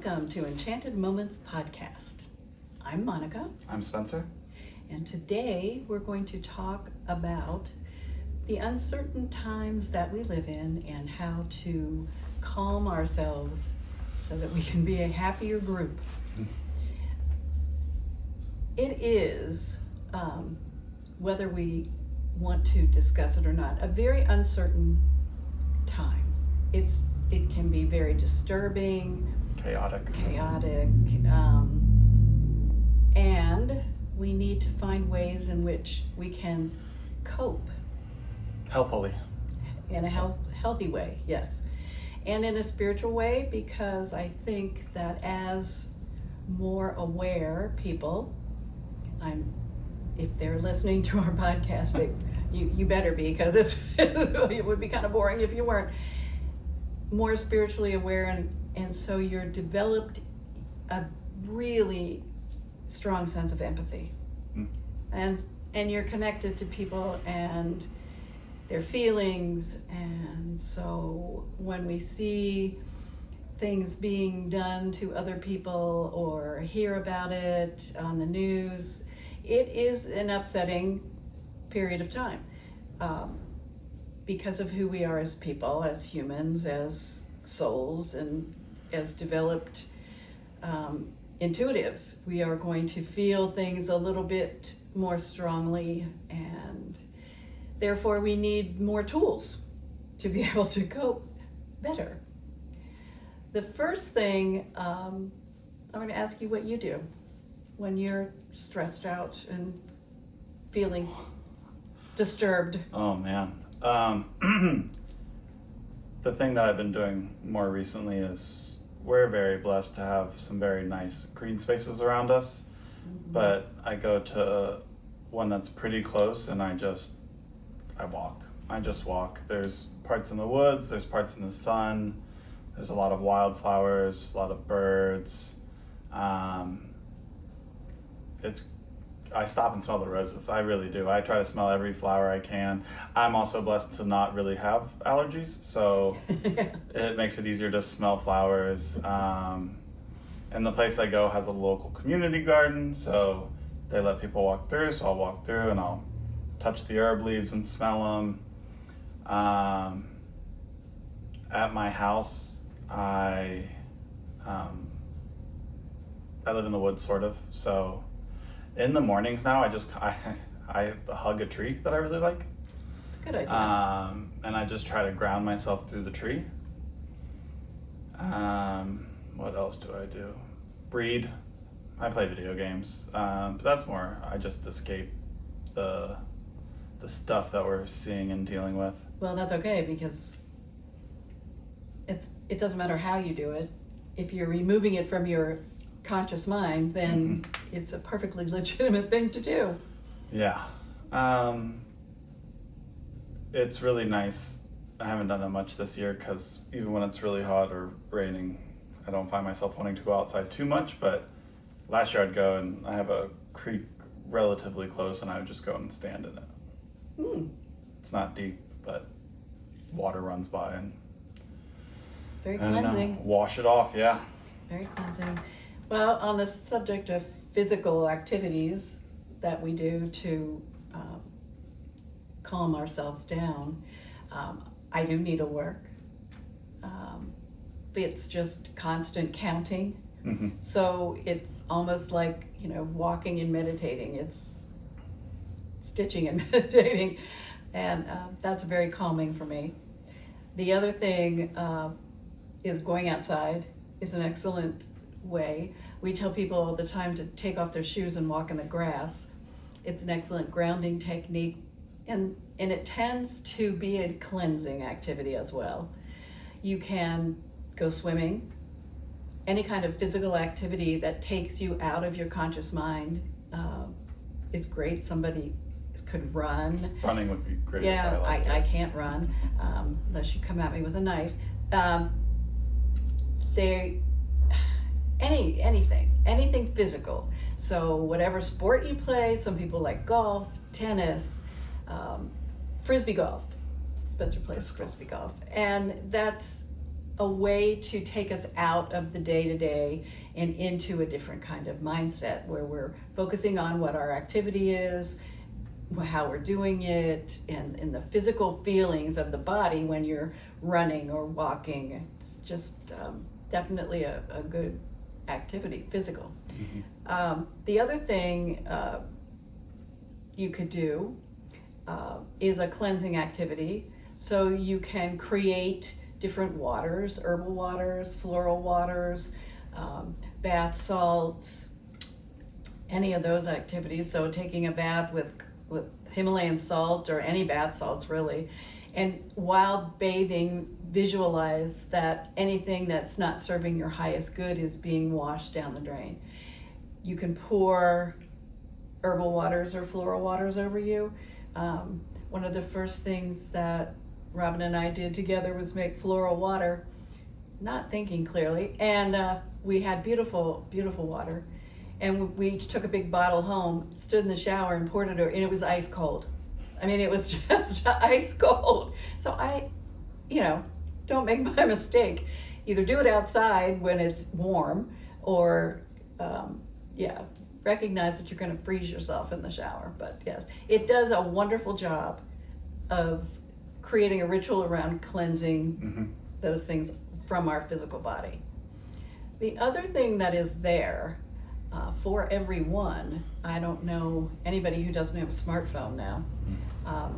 Welcome to Enchanted Moments Podcast. I'm Monica. I'm Spencer. And today we're going to talk about the uncertain times that we live in and how to calm ourselves so that we can be a happier group. It is, whether we want to discuss it or not, a very uncertain time. It can be very disturbing, Chaotic. And we need to find ways in which we can cope Healthily. in a healthy way, yes, and in a spiritual way, because I think that as more aware people, if they're listening to our podcast, you better be, because it would be kind of boring if you weren't more spiritually aware, and so you're developed a really strong sense of empathy, and you're connected to people and their feelings. And so when we see things being done to other people or hear about it on the news, it is an upsetting period of time, because of who we are as people, as humans, as souls, and as developed intuitives. We are going to feel things a little bit more strongly, and therefore we need more tools to be able to cope better. The first thing, I'm going to ask you what you do when you're stressed out and feeling disturbed. Oh man. The thing that I've been doing more recently is we're very blessed to have some very nice green spaces around us, but I go to one that's pretty close and I just walk. There's parts in the woods, there's parts in the sun, there's a lot of wildflowers, a lot of birds. I stop and smell the roses. I really do. I try to smell every flower I can. I'm also blessed to not really have allergies, so it makes it easier to smell flowers. And the place I go has a local community garden, so they let people walk through, so I'll walk through and I'll touch the herb leaves and smell them. At my house, I live in the woods, sort of, so in the mornings now, I hug a tree that I really like. It's a good idea. And I just try to ground myself through the tree. What else do I do? Read. I play video games. But that's more, I just escape the stuff that we're seeing and dealing with. Well, that's okay, because it doesn't matter how you do it. If you're removing it from your conscious mind, then it's a perfectly legitimate thing to do. Yeah. It's really nice. I haven't done that much this year because even when it's really hot or raining, I don't find myself wanting to go outside too much, but last year I'd go and I have a creek relatively close and I would just go and stand in it. It's not deep, but water runs by and Very I don't know, cleansing. wash it off, yeah. Very cleansing. Well, on the subject of physical activities that we do to calm ourselves down, I do needlework. It's just constant counting. So it's almost like, walking and meditating. It's stitching and meditating. And that's very calming for me. The other thing is going outside is an excellent way. We tell people all the time to take off their shoes and walk in the grass. It's an excellent grounding technique, and it tends to be a cleansing activity as well. You can go swimming. Any kind of physical activity that takes you out of your conscious mind is great. Somebody could run. Running would be great. Yeah, if I can't run unless you come at me with a knife. Anything physical. So whatever sport you play, some people like golf, tennis, frisbee golf. Spencer plays frisbee golf, and that's a way to take us out of the day-to-day and into a different kind of mindset where we're focusing on what our activity is, how we're doing it, and the physical feelings of the body when you're running or walking. It's just definitely a good activity, physical. The other thing you could do is a cleansing activity. So you can create different waters, herbal waters, floral waters, bath salts, any of those activities. So taking a bath with Himalayan salt or any bath salts really, and while bathing, visualize that anything that's not serving your highest good is being washed down the drain. You can pour herbal waters or floral waters over you. One of the first things that Robin and I did together was make floral water, not thinking clearly, and we had beautiful, beautiful water. And we each took a big bottle home, stood in the shower and poured it over, and it was ice cold. I mean, it was just ice cold. So don't make my mistake. Either do it outside when it's warm, or recognize that you're going to freeze yourself in the shower. But yes, it does a wonderful job of creating a ritual around cleansing those things from our physical body. The other thing that is there for everyone, I don't know anybody who doesn't have a smartphone now.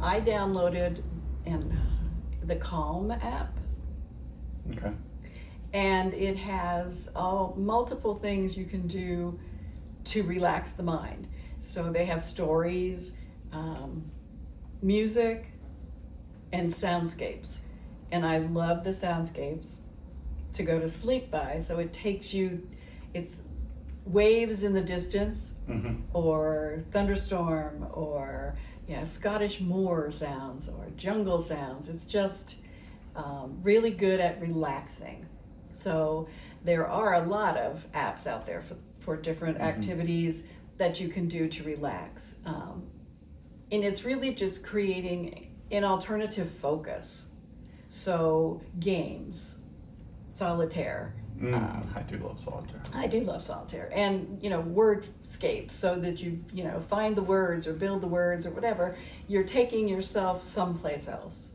I downloaded the Calm app. Okay. And it has multiple things you can do to relax the mind. So they have stories, music, and soundscapes. And I love the soundscapes to go to sleep by. So it takes you, it's waves in the distance, or thunderstorm, or Scottish moor sounds, or jungle sounds. It's just really good at relaxing. So there are a lot of apps out there for different activities that you can do to relax. And it's really just creating an alternative focus. So games, solitaire. I do love solitaire. I do love solitaire. And, wordscapes, so that you find the words or build the words or whatever. You're taking yourself someplace else.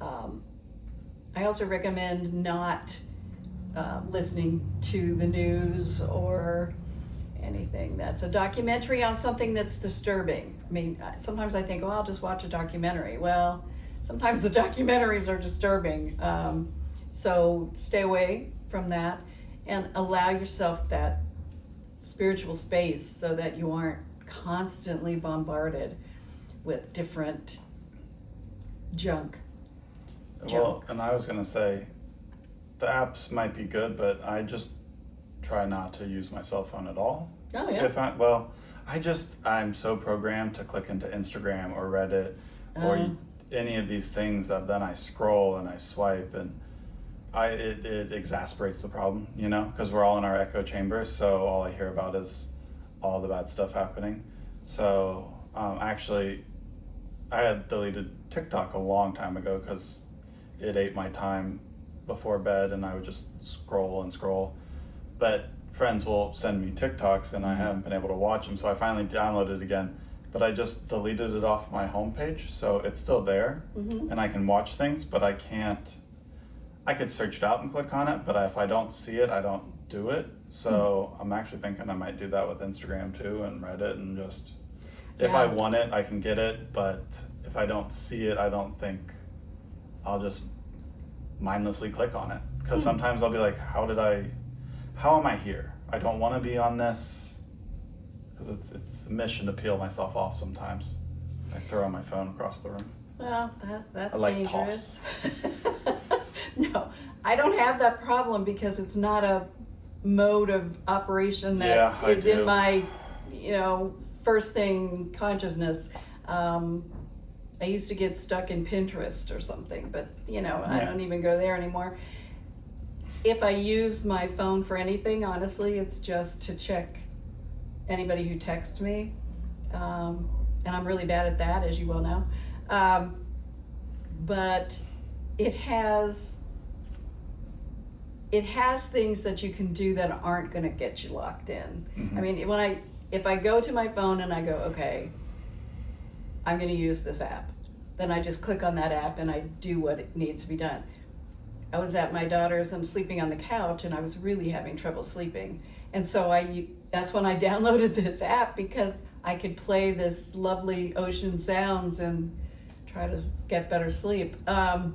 I also recommend not listening to the news or anything that's a documentary on something that's disturbing. I mean, sometimes I think, I'll just watch a documentary. Well, sometimes the documentaries are disturbing. So stay away from that and allow yourself that spiritual space so that you aren't constantly bombarded with different junk. Well, and I was going to say, the apps might be good, but I just try not to use my cell phone at all. Oh, yeah. I'm so programmed to click into Instagram or Reddit or any of these things that then I scroll and I swipe, and it exasperates the problem, because we're all in our echo chambers, so all I hear about is all the bad stuff happening. So actually, I had deleted TikTok a long time ago because it ate my time before bed, and I would just scroll and scroll. But friends will send me TikToks, and I haven't been able to watch them, so I finally downloaded it again. But I just deleted it off my homepage, so it's still there, and I can watch things, but I can't. I could search it out and click on it, but if I don't see it, I don't do it. So I'm actually thinking I might do that with Instagram too, and Reddit, and just, if I want it, I can get it, but if I don't see it, I don't think I'll just mindlessly click on it. Because sometimes I'll be like, how am I here? I don't want to be on this, because it's a mission to peel myself off sometimes. I throw my phone across the room. Well, that's I like dangerous. No, I don't have that problem because it's not a mode of operation that is in my, first thing consciousness. I used to get stuck in Pinterest or something, but I don't even go there anymore. If I use my phone for anything, honestly, it's just to check anybody who texts me. And I'm really bad at that, as you well know. But it has it has things that you can do that aren't going to get you locked in. I mean, if I go to my phone and I go, okay, I'm going to use this app, then I just click on that app and I do what it needs to be done. I was at my daughter's and sleeping on the couch, and I was really having trouble sleeping, and so that's when I downloaded this app, because I could play this lovely ocean sounds and try to get better sleep. But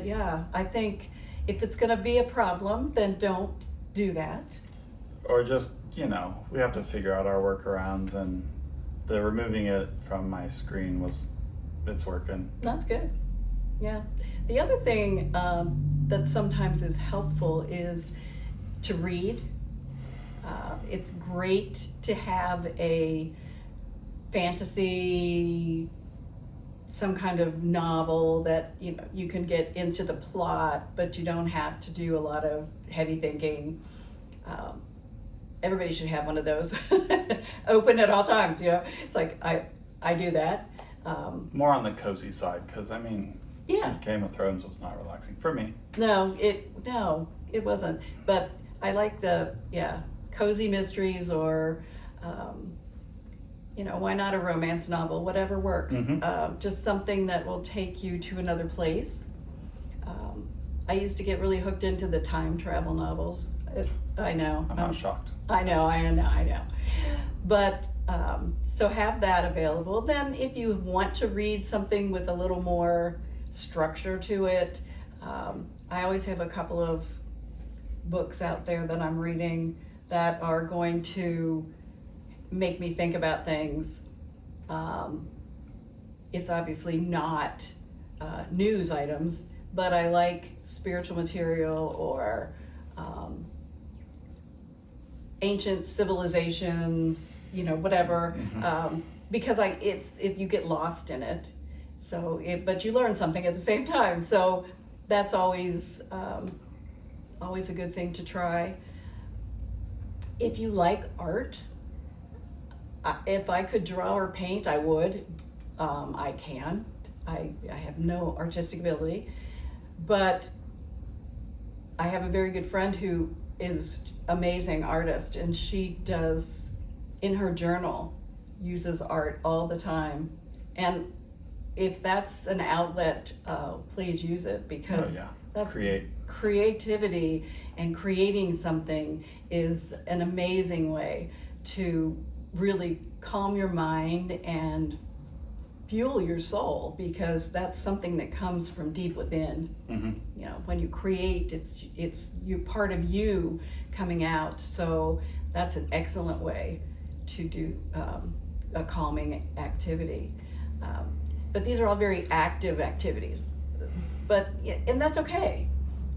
yeah, I think if it's going to be a problem, then don't do that. Or just, we have to figure out our workarounds, and the removing it from my screen it's working. That's good. Yeah. The other thing that sometimes is helpful is to read. It's great to have a fantasy, some kind of novel that you can get into the plot, but you don't have to do a lot of heavy thinking. Everybody should have one of those open at all times. It's like I do that. More on the cozy side, because yeah, Game of Thrones was not relaxing for me. No, it wasn't. But I like the cozy mysteries, or why not a romance novel? Whatever works. Just something that will take you to another place. I used to get really hooked into the time travel novels. I know. I'm not shocked. I know. But so have that available. Then if you want to read something with a little more structure to it, I always have a couple of books out there that I'm reading that are going to make me think about things. It's obviously not news items, but I like spiritual material, or ancient civilizations, whatever, because you get lost in it. So, but you learn something at the same time. So that's always a good thing to try. If you like art, if I could draw or paint, I would. I can't. I have no artistic ability, but I have a very good friend who is amazing artist, and she does, in her journal, uses art all the time. And if that's an outlet, please use it, because that's creativity, and creating something is an amazing way to really calm your mind and fuel your soul, because that's something that comes from deep within. When you create, it's you, part of you coming out. So that's an excellent way to do a calming activity. But these are all very active activities, and that's okay.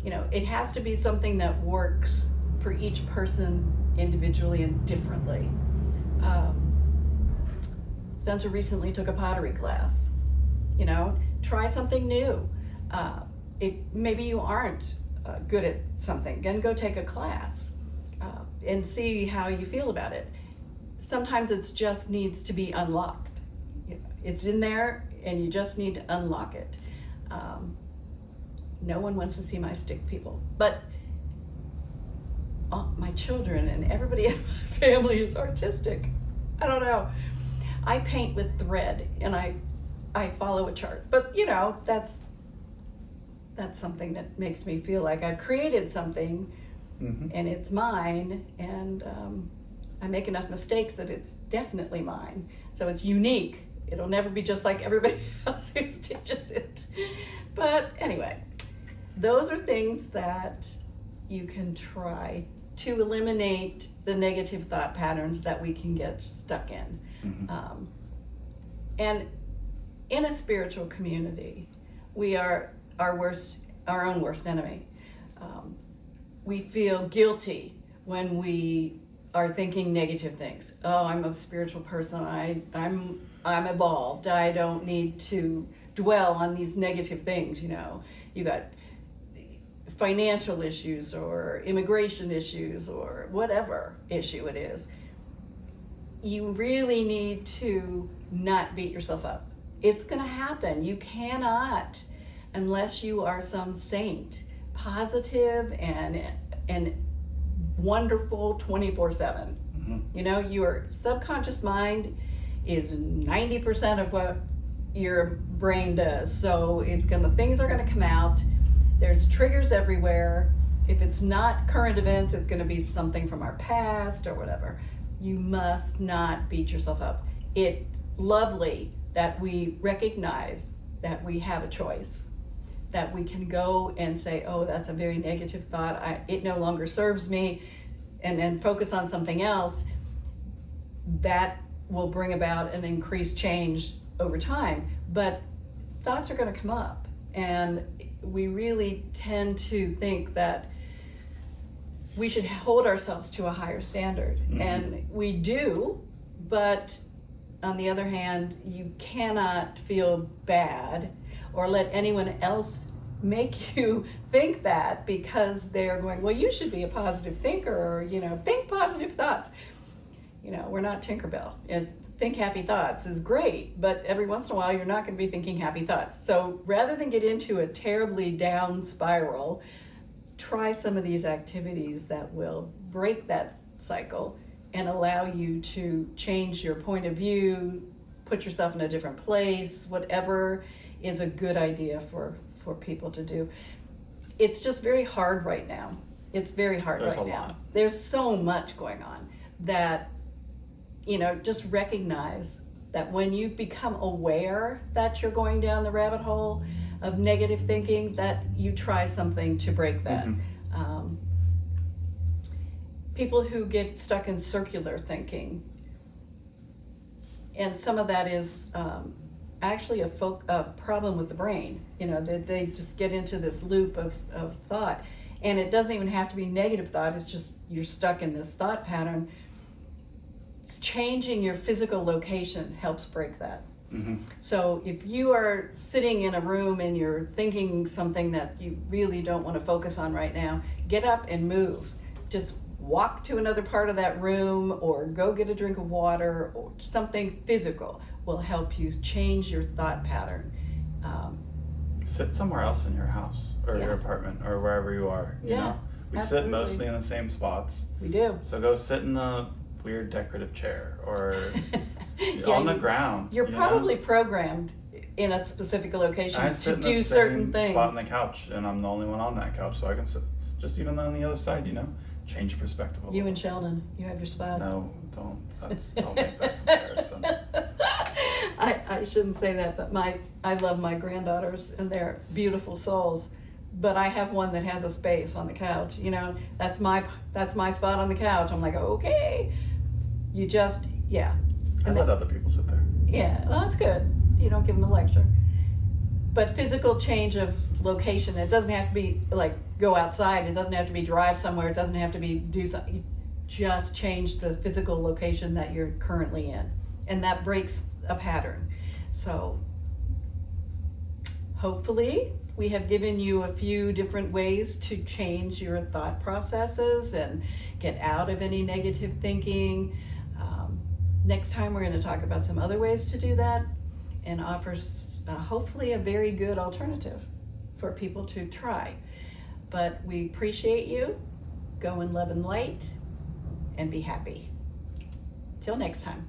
It has to be something that works for each person individually and differently. Spencer recently took a pottery class. Try something new. Maybe you aren't good at something, then go take a class and see how you feel about it. Sometimes it just needs to be unlocked. It's in there, and you just need to unlock it. No one wants to see my stick, people, but my children and everybody in my family is artistic. I don't know. I paint with thread, and I follow a chart, but that's something that makes me feel like I've created something, and it's mine, and I make enough mistakes that it's definitely mine. So it's unique. It'll never be just like everybody else who stitches it. But anyway, those are things that you can try to eliminate the negative thought patterns that we can get stuck in. And in a spiritual community, we are our own worst enemy. We feel guilty when we are thinking negative things. Oh, I'm a spiritual person. I'm evolved. I don't need to dwell on these negative things. You got financial issues, or immigration issues, or whatever issue it is. You really need to not beat yourself up. It's going to happen. You cannot, unless you are some saint, positive and wonderful 24/7. You know, your subconscious mind is 90% of what your brain does. So things are gonna come out. There's triggers everywhere. If it's not current events, it's gonna be something from our past or whatever. You must not beat yourself up. It's lovely that we recognize that we have a choice, that we can go and say, oh, that's a very negative thought. It no longer serves me, and then focus on something else. That will bring about an increased change over time. But thoughts are going to come up, and we really tend to think that we should hold ourselves to a higher standard. And we do, but on the other hand, you cannot feel bad or let anyone else make you think that, because they're going, well, you should be a positive thinker, or, you know, think positive thoughts. You know, we're not Tinkerbell. Think happy thoughts is great, but every once in a while you're not going to be thinking happy thoughts. So rather than get into a terribly down spiral, try some of these activities that will break that cycle and allow you to change your point of view, put yourself in a different place, whatever is a good idea for people to do. It's just very hard right now. It's very hard There's right a now. lot. There's so much going on that, you know, just recognize that when you become aware that you're going down the rabbit hole of negative thinking, that you try something to break that. People who get stuck in circular thinking, and some of that is actually a problem with the brain. You know, they just get into this loop of thought, and it doesn't even have to be negative thought. It's just you're stuck in this thought pattern. It's changing your physical location helps break that. So if you are sitting in a room and you're thinking something that you really don't want to focus on right now, get up and move. Just walk to another part of that room, or go get a drink of water, or something physical will help you change your thought pattern. Sit somewhere else in your house or your apartment or wherever you are. You know, we absolutely. sit mostly in the same spots. We do. So go sit in the weird decorative chair or on the ground. You're probably programmed in a specific location to do certain things. Spot on the couch, and I'm the only one on that couch, so I can sit just even on the other side. You know, change perspective. You and Sheldon, you have your spot. No, don't make that comparison. I shouldn't say that, but I love my granddaughters, and they're beautiful souls. But I have one that has a space on the couch. You know, that's my spot on the couch. I'm like, okay, you just I let other people sit there. Yeah, well, that's good. You don't give them a lecture. But physical change of location, it doesn't have to be like go outside. It doesn't have to be drive somewhere. It doesn't have to be do something. Just change the physical location that you're currently in. And that breaks a pattern. So hopefully we have given you a few different ways to change your thought processes and get out of any negative thinking. Next time we're going to talk about some other ways to do that, and offers hopefully a very good alternative for people to try. But we appreciate you. Go in love and light and be happy. Till next time.